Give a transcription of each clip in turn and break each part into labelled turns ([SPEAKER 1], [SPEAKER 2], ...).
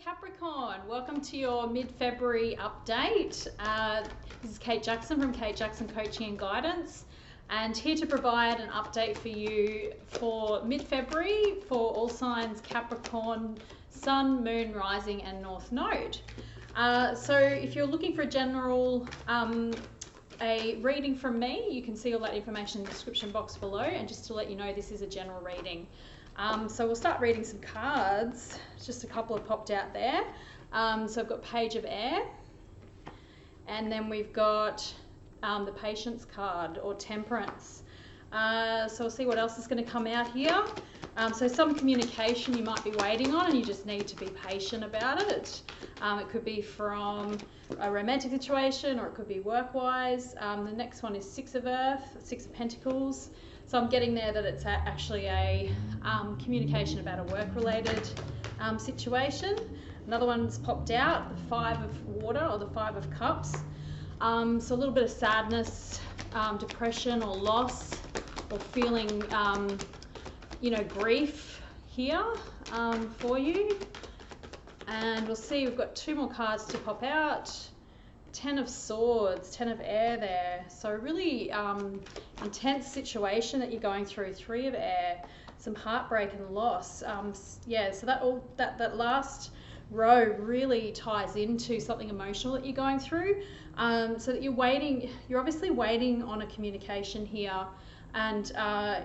[SPEAKER 1] Capricorn, welcome to your mid-February update. This is Kate Jackson from Kate Jackson Coaching and Guidance, and here to provide an update for you for mid-February for all signs Capricorn, Sun, Moon, Rising and North Node. So if you're looking for a general a reading from me, you can see all that information in the description box below, and just to let you know, this is a general reading. So we'll start reading some cards. Just a couple have popped out there. So I've got Page of Air, and then we've got the Patience card, or Temperance. So we'll see what else is going to come out here. So some communication you might be waiting on, and you just need to be patient about it. It could be from a romantic situation, or it could be work-wise. The next one is Six of Earth, Six of Pentacles. So I'm getting there that it's actually a communication about a work-related situation. Another one's popped out, the Five of Water, or the Five of Cups. So a little bit of sadness, depression or loss, or feeling, grief here for you. And we'll see, we've got two more cards to pop out. Ten of Swords, Ten of Air there. So really intense situation that you're going through. Three of Air, some heartbreak and loss. So that last row really ties into something emotional that you're going through. So that you're obviously waiting on a communication here, and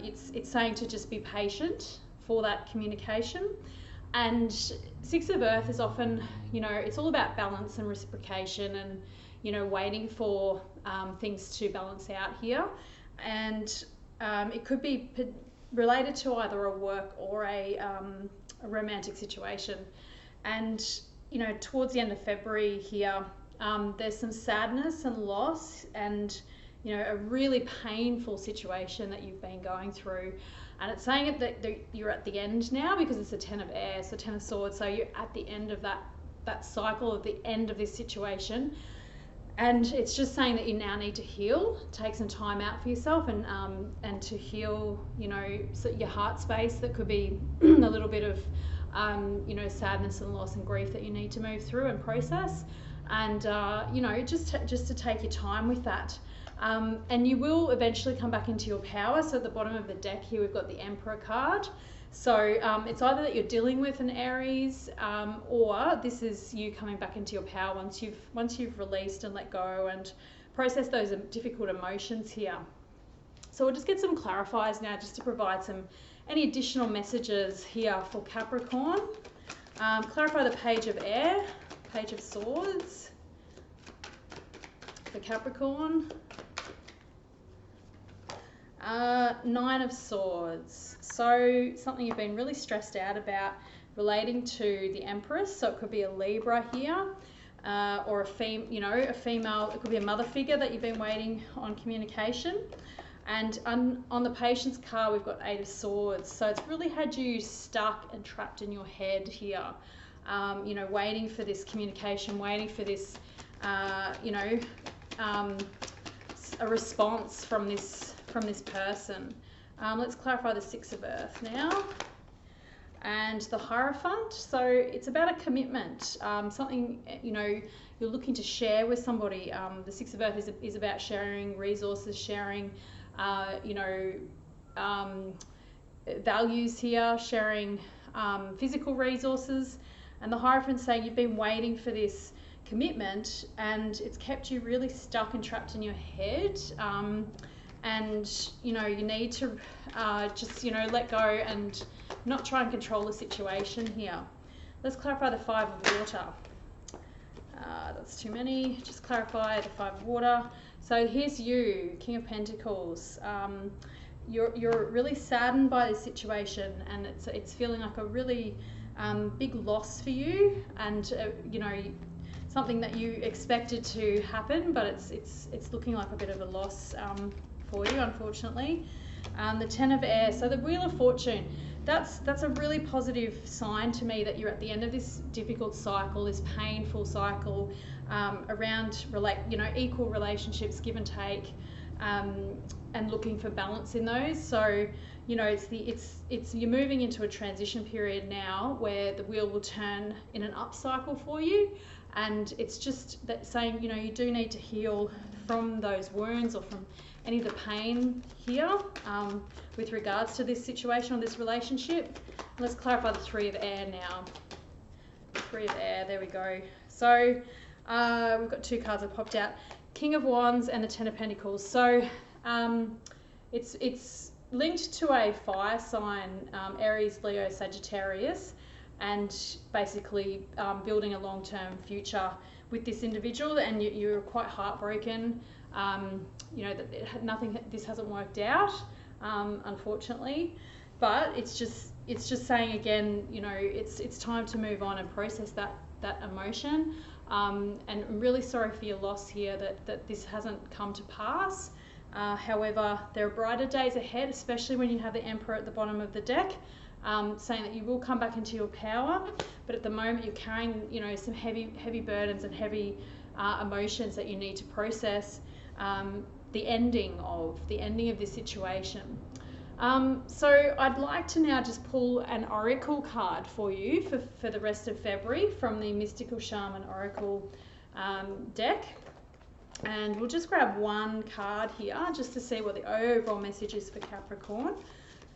[SPEAKER 1] it's saying to just be patient for that communication. And Six of Earth is often, it's all about balance and reciprocation, and, waiting for things to balance out here. And it could be related to either a work or a romantic situation. And, towards the end of February here, there's some sadness and loss, and, a really painful situation that you've been going through. And it's saying that you're at the end now, because it's a Ten of Air, so Ten of Swords. So you're at the end of that cycle, of the end of this situation. And it's just saying that you now need to heal, take some time out for yourself, and to heal, so your heart space. That could be a little bit of, sadness and loss and grief that you need to move through and process. And, just to take your time with that. And you will eventually come back into your power. So at the bottom of the deck here, we've got the Emperor card. So it's either that you're dealing with an Aries, or this is you coming back into your power once you've released and let go and processed those difficult emotions here. So we'll just get some clarifiers now, just to provide any additional messages here for Capricorn. Clarify the Page of Air, Page of Swords for Capricorn. Nine of Swords. So something you've been really stressed out about relating to the Empress. So it could be a Libra here, or a female. It could be a mother figure that you've been waiting on communication. And on the Patience card, we've got Eight of Swords. So it's really had you stuck and trapped in your head here. Waiting for this communication, waiting for this, a response from this person. Let's clarify the Six of Earth now, and the Hierophant. So it's about a commitment, something you're looking to share with somebody. The Six of Earth is about sharing resources, sharing values here, sharing physical resources. And the Hierophant saying you've been waiting for this commitment, and it's kept you really stuck and trapped in your head. And you need to just let go and not try and control the situation here. Let's clarify the Five of Water. That's too many. Just clarify the Five of Water. So here's you, King of Pentacles. You're really saddened by this situation, and it's feeling like a really big loss for you, and something that you expected to happen, but it's looking like a bit of a loss for you, unfortunately. The Ten of Air, so the Wheel of Fortune, that's a really positive sign to me, that you're at the end of this difficult cycle, this painful cycle, around equal relationships, give and take, and looking for balance in those. So, you know, you're moving into a transition period now where the wheel will turn in an up cycle for you, and it's just that saying, you know, you do need to heal from those wounds or from any of the pain here with regards to this situation or this relationship. Let's clarify the Three of Air now. Three of Air, there we go. So we've got two cards that popped out, King of Wands and the Ten of Pentacles. So it's linked to a fire sign, Aries, Leo, Sagittarius, and basically building a long-term future with this individual, and you're quite heartbroken, you know, that this hasn't worked out, unfortunately, but it's just saying again, you know, it's time to move on and process that emotion, and I'm really sorry for your loss here that this hasn't come to pass. However, there are brighter days ahead, especially when you have the Emperor at the bottom of the deck, saying that you will come back into your power, but at the moment you're carrying, you know, some heavy burdens and heavy emotions that you need to process the ending of this situation. So I'd like to now just pull an Oracle card for you for the rest of February from the Mystical Shaman Oracle deck. And we'll just grab one card here just to see what the overall message is for Capricorn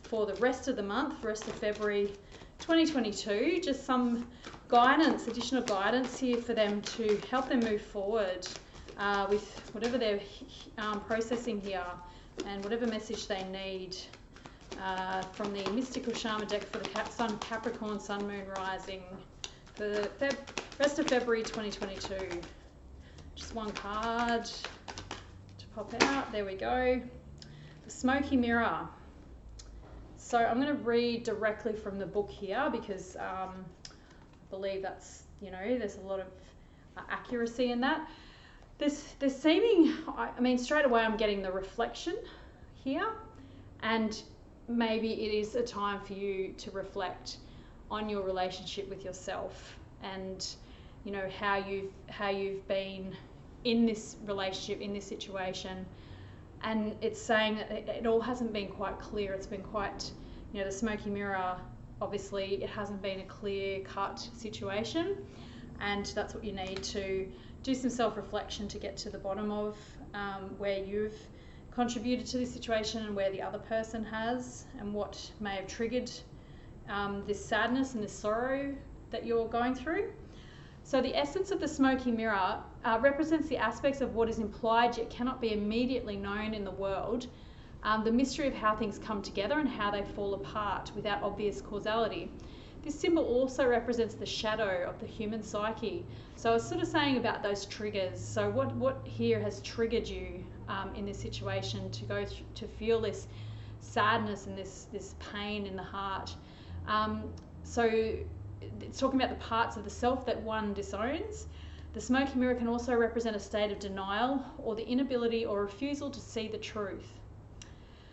[SPEAKER 1] for the rest of the month, rest of February 2022. Just some guidance, additional guidance here for them to help them move forward with whatever they're processing here and whatever message they need from the Mystical Shaman deck for the Sun, Capricorn, Sun, Moon, Rising for the rest of February 2022. Just one card to pop out. There we go. The Smoky Mirror. So I'm going to read directly from the book here because I believe that's, you know, there's a lot of accuracy in that. There's seeming, I mean, straight away I'm getting the reflection here, and maybe it is a time for you to reflect on your relationship with yourself and, you know, how you've been in this relationship, in this situation. And it's saying that it all hasn't been quite clear. It's been quite, you know, the Smoky Mirror, obviously it hasn't been a clear-cut situation, and that's what you need to do, some self-reflection to get to the bottom of where you've contributed to this situation and where the other person has, and what may have triggered this sadness and this sorrow that you're going through. So the essence of the Smoky Mirror represents the aspects of what is implied yet cannot be immediately known in the world, the mystery of how things come together and how they fall apart without obvious causality. This symbol also represents the shadow of the human psyche. So I was sort of saying about those triggers. So what here has triggered you in this situation to feel this sadness and this pain in the heart. So it's talking about the parts of the self that one disowns. The Smoky Mirror can also represent a state of denial or the inability or refusal to see the truth.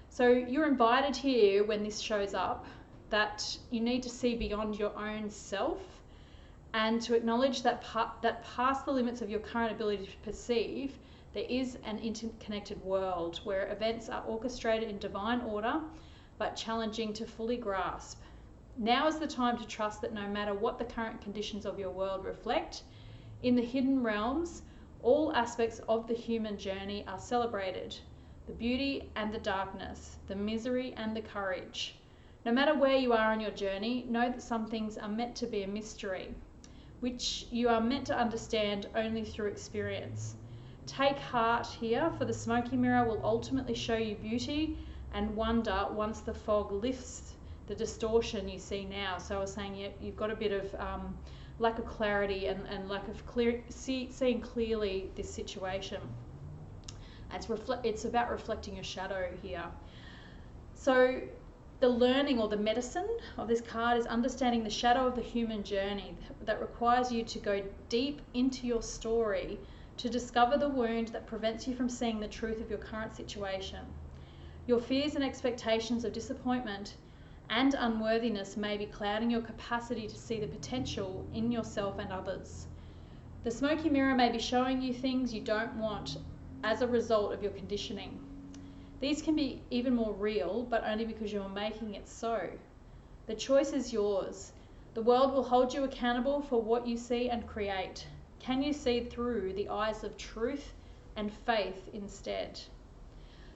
[SPEAKER 1] So you're invited here when this shows up that you need to see beyond your own self and to acknowledge that past the limits of your current ability to perceive, there is an interconnected world where events are orchestrated in divine order but challenging to fully grasp. Now is the time to trust that no matter what the current conditions of your world reflect, in the hidden realms, all aspects of the human journey are celebrated. The beauty and the darkness, the misery and the courage. No matter where you are on your journey, know that some things are meant to be a mystery, which you are meant to understand only through experience. Take heart here, for the Smoky Mirror will ultimately show you beauty and wonder once the fog lifts the distortion you see now. So I was saying you've got a bit of lack of clarity and lack of seeing clearly this situation. It's about reflecting your shadow here. So the learning or the medicine of this card is understanding the shadow of the human journey that requires you to go deep into your story to discover the wound that prevents you from seeing the truth of your current situation. Your fears and expectations of disappointment and unworthiness may be clouding your capacity to see the potential in yourself and others. The Smoky Mirror may be showing you things you don't want as a result of your conditioning. These can be even more real, but only because you're making it so. The choice is yours. The world will hold you accountable for what you see and create. Can you see through the eyes of truth and faith instead?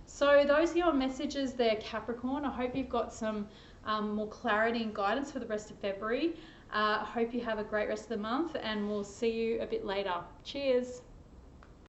[SPEAKER 1] So those are your messages there, Capricorn. I hope you've got some more clarity and guidance for the rest of February. I hope you have a great rest of the month, and we'll see you a bit later. Cheers.